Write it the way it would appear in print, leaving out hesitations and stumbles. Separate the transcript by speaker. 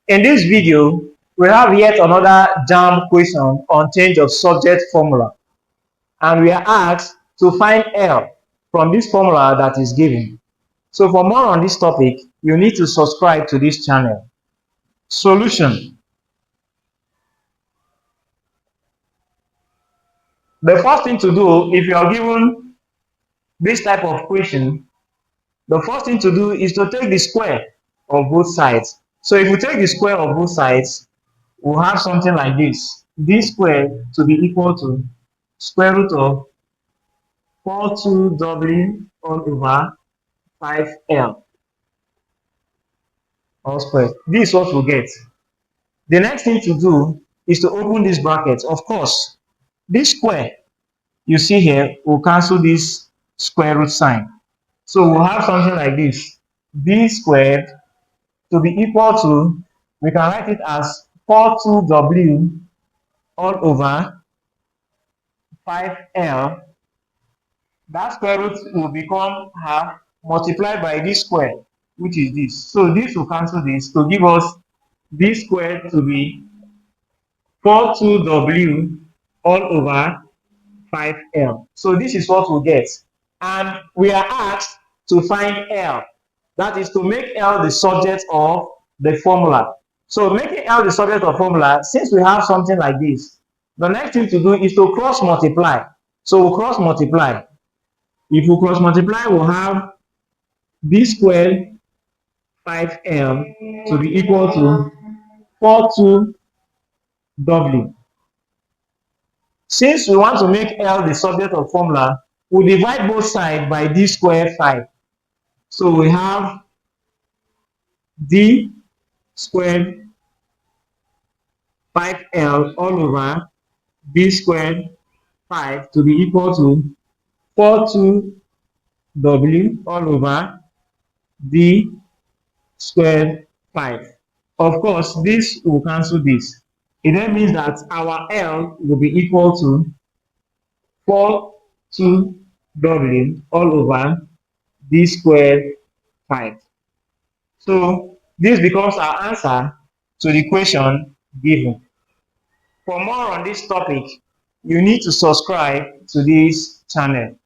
Speaker 1: In this video, we have yet another Jamb question on change of subject formula, and we are asked to find L from this formula that is given. So for more on this topic, you need to subscribe to this channel. Solution. The first thing to do, if you are given this type of question, the first thing to do is to take the square of both sides. So if we take the square of both sides, we'll have something like this. D squared to be equal to square root of 42W all over 5L all squared. This is what we'll get. The next thing to do is to open this bracket. Of course, this square you see here will cancel this square root sign. So we'll have something like this. D squared to be equal to, we can write it as 42W all over 5L. That square root will become half multiplied by this square, which is this. So this will cancel this to give us this square to be 42W all over 5L. So this is what we'll get. And we are asked to find L. That is to make L the subject of the formula. So making L the subject of formula, since we have something like this, the next thing to do is to cross multiply. So we'll cross multiply. If we cross multiply, we'll have b squared 5L to be equal to 42W. Since we want to make L the subject of formula, we'll divide both sides by d squared 5. So we have d squared 5L all over b squared 5 to be equal to 42W all over d squared 5. Of course, this will cancel this. It then means that our L will be equal to 42W all over d squared 5. So this becomes our answer to the question given. For more on this topic, you need to subscribe to this channel.